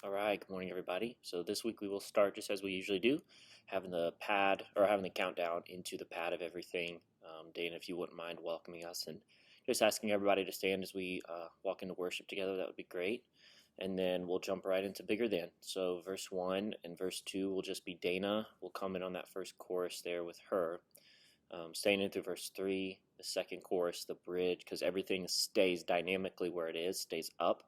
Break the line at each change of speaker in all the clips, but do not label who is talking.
All right, good morning, everybody. So this week we will start just as we usually do, having the countdown into the pad of everything. Dana, if you wouldn't mind welcoming us and just asking everybody to stand as we walk into worship together, that would be great. And then we'll jump right into Bigger Than. So verse 1 and verse 2 will just be Dana. We'll come in on that first chorus there with her. Staying in through verse 3, the second chorus, the bridge, because everything stays dynamically where it is, stays up.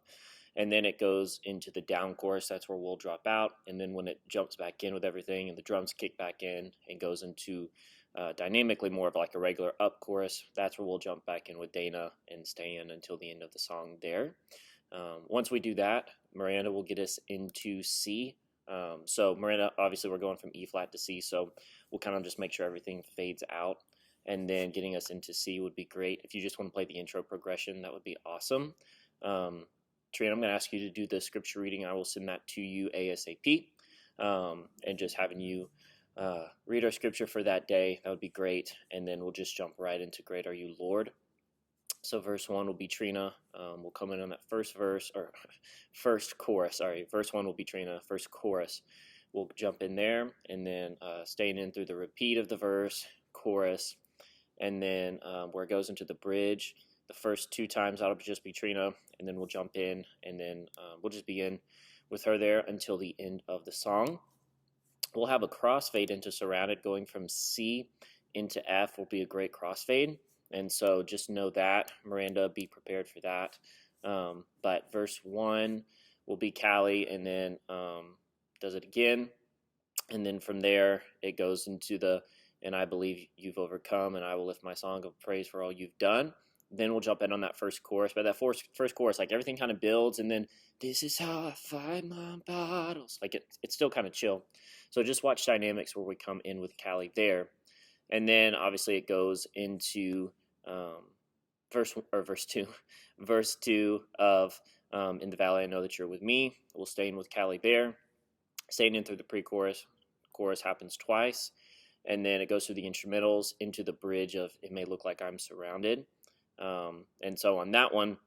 And then it goes into the down chorus. That's where we'll drop out. And then when it jumps back in with everything and the drums kick back in and goes into dynamically more of like a regular up chorus, that's where we'll jump back in with Dana and stay in until the end of the song there. Once we do that, Miranda will get us into C. So Miranda, obviously we're going from E flat to C, so we'll kind of just make sure everything fades out. And then getting us into C would be great. If you just want to play the intro progression, that would be awesome. Trina, I'm going to ask you to do the scripture reading. I will send that to you ASAP. And just having you read our scripture for that day, that would be great. And then we'll just jump right into Great Are You, Lord. So verse 1 will be Trina. We'll come in on that first chorus. Sorry, verse 1 will be Trina. First chorus, we'll jump in there, and then staying in through the repeat of the verse, chorus, and then where it goes into the bridge. The first two times that'll just be Trina, and then we'll jump in, and then we'll just begin with her there until the end of the song. We'll have a crossfade into Surrounded, going from C into F will be a great crossfade. And so just know that. Miranda, be prepared for that. But verse 1 will be Callie, and then does it again. And then from there, it goes into the, and I believe you've overcome, and I will lift my song of praise for all you've done. Then we'll jump in on that first chorus. But that first chorus, like everything kind of builds, and then this is how I fight my battles. Like it's still kind of chill. So just watch dynamics where we come in with Callie there. And then obviously it goes into verse 2. Verse 2 of In the Valley I Know That You're With Me. We'll stay in with Callie there. Staying in through the pre-chorus. Chorus happens twice. And then it goes through the instrumentals into the bridge of It May Look Like I'm Surrounded. And so on that one,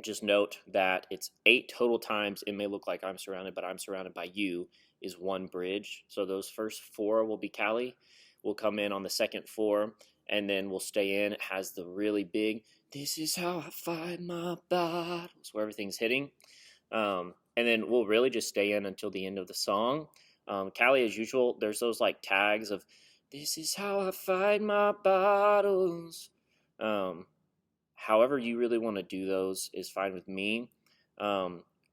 just note that it's 8 total times It May Look Like I'm Surrounded, but I'm Surrounded by You is one bridge. So those first 4 will be Callie. We'll come in on the second 4, and then we'll stay in. It has the really big, this is how I fight my battles, where everything's hitting. And then we'll really just stay in until the end of the song. Callie, as usual, there's those like tags of, this is how I fight my battles. However you really want to do those is fine with me,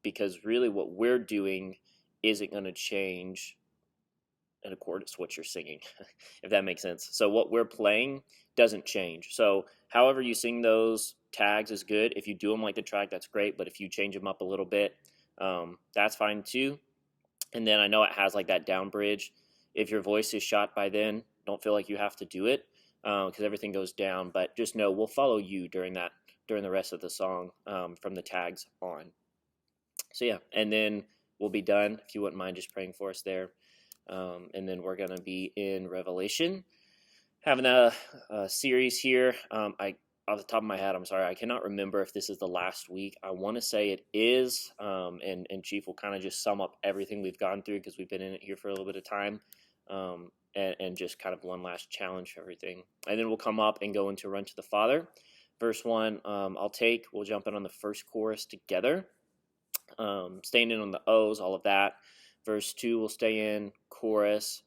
because really what we're doing isn't going to change in accordance to what you're singing, if that makes sense. So what we're playing doesn't change. So however you sing those tags is good. If you do them like the track, that's great. But if you change them up a little bit, that's fine too. And then I know it has like that down bridge. If your voice is shot by then, don't feel like you have to do it, because everything goes down. But just know we'll follow you during the rest of the song, from the tags on. So yeah, and then we'll be done. If you wouldn't mind just praying for us there. And then we're going to be in Revelation, having a series here. Off the top of my head, I'm sorry, I cannot remember if this is the last week. I want to say it is, and Chief will kind of just sum up everything we've gone through, because we've been in it here for a little bit of time, and just kind of one last challenge for everything. And then we'll come up and go into Run to the Father. Verse 1, we'll jump in on the first chorus together, staying in on the O's, all of that. Verse 2 will stay in, chorus,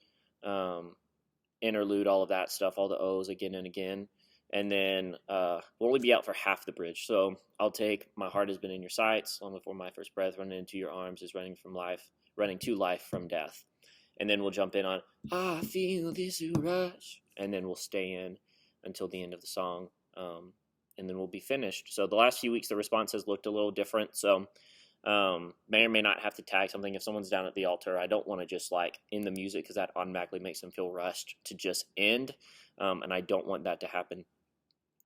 interlude, all of that stuff, all the O's again and again. And then we'll only be out for half the bridge. So I'll take My Heart Has Been in Your Sights, long before my first breath, running into your arms is running to life from death. And then we'll jump in on I Feel This Rush. And then we'll stay in until the end of the song. And then we'll be finished. So the last few weeks, the response has looked a little different. So may or may not have to tag something if someone's down at the altar. I don't want to just like end the music, because that automatically makes them feel rushed to just end, and I don't want that to happen.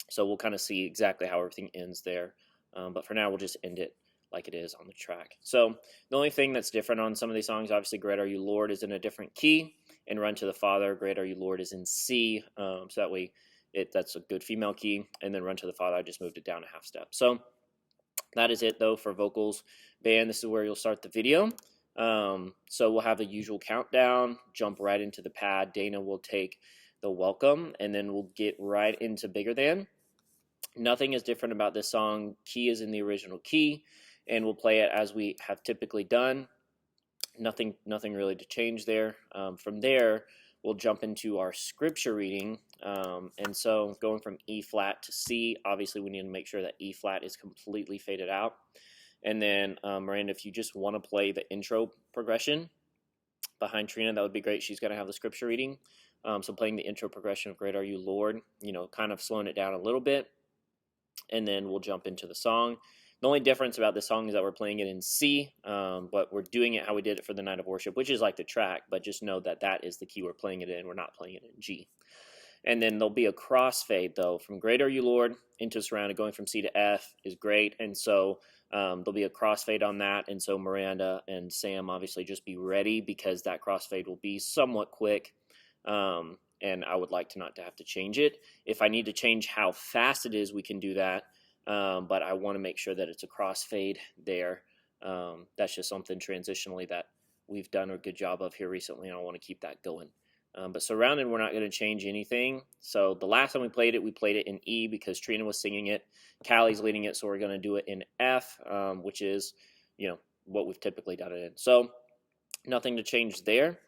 So we'll kind of see exactly how everything ends there, but for now we'll just end it like it is on the track. So the only thing that's different on some of these songs, obviously Great Are You, Lord is in a different key, and Run to the Father, Great Are You, Lord is in C, so that way that's a good female key, and then Run to the Father, I just moved it down a half step. So That is it, though, for vocals. Band, this is where you'll start the video. So we'll have the usual countdown, jump right into the pad. Dana will take the welcome, and then we'll get right into Bigger Than. Nothing is different about this song. Key is in the original key, and we'll play it as we have typically done. Nothing really to change there. From there, we'll jump into our scripture reading. And so going from E flat to C, obviously we need to make sure that E flat is completely faded out. And then, Miranda, if you just want to play the intro progression behind Trina, that would be great. She's going to have the scripture reading. So playing the intro progression of Great Are You, Lord, kind of slowing it down a little bit. And then we'll jump into the song. The only difference about this song is that we're playing it in C, but we're doing it how we did it for the Night of Worship, which is like the track, but just know that that is the key we're playing it in. We're not playing it in G. And then there'll be a crossfade, though, from Great Are You, Lord, into Surrounded, going from C to F is great. And so there'll be a crossfade on that. And so Miranda and Sam obviously just be ready, because that crossfade will be somewhat quick. And I would like to not to have to change it. If I need to change how fast it is, we can do that. But I want to make sure that it's a crossfade there. That's just something transitionally that we've done a good job of here recently, and I want to keep that going. But Surrounded, we're not going to change anything. So the last time we played it in E because Trina was singing it. Callie's leading it, so we're going to do it in F, which is, what we've typically done it in. So nothing to change there.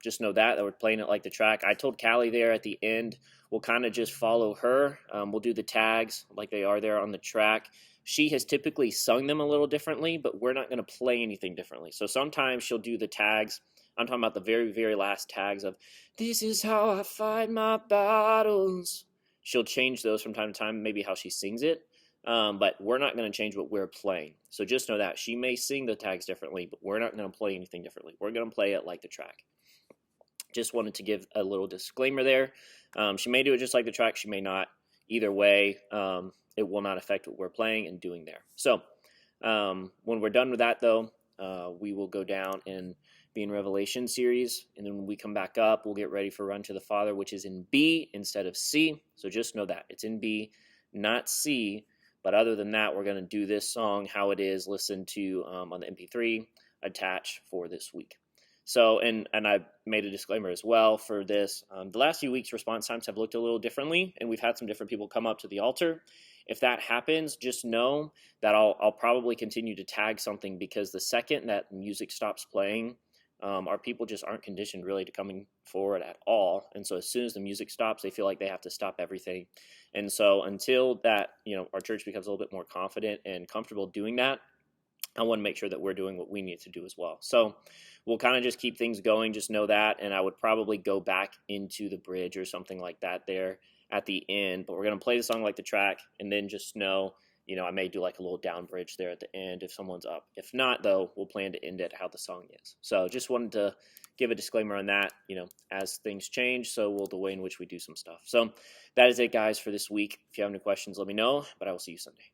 Just know that we're playing it like the track. I told Callie there at the end, we'll kind of just follow her. We'll do the tags like they are there on the track. She has typically sung them a little differently, but we're not going to play anything differently. So sometimes she'll do the tags. I'm talking about the very, very last tags of, this is how I fight my battles. She'll change those from time to time, maybe how she sings it. But we're not going to change what we're playing. So just know that. She may sing the tags differently, but we're not going to play anything differently. We're going to play it like the track. Just wanted to give a little disclaimer there. She may do it just like the track. She may not. Either way, it will not affect what we're playing and doing there. So when we're done with that, though, we will go down and be in Revelation series. And then when we come back up, we'll get ready for Run to the Father, which is in B instead of C. So just know that. It's in B, not C. But other than that, we're going to do this song how it is, listen to on the MP3, attach for this week. So, and I made a disclaimer as well for this. The last few weeks, response times have looked a little differently, and we've had some different people come up to the altar. If that happens, just know that I'll probably continue to tag something, because the second that music stops playing, our people just aren't conditioned really to coming forward at all. And so as soon as the music stops, they feel like they have to stop everything. And so until that, our church becomes a little bit more confident and comfortable doing that, I want to make sure that we're doing what we need to do as well. So we'll kind of just keep things going. Just know that. And I would probably go back into the bridge or something like that there at the end. But we're going to play the song like the track, and then just know, I may do like a little down bridge there at the end if someone's up. If not, though, we'll plan to end it how the song is. So just wanted to give a disclaimer on that, as things change, so will the way in which we do some stuff. So that is it, guys, for this week. If you have any questions, let me know, but I will see you Sunday.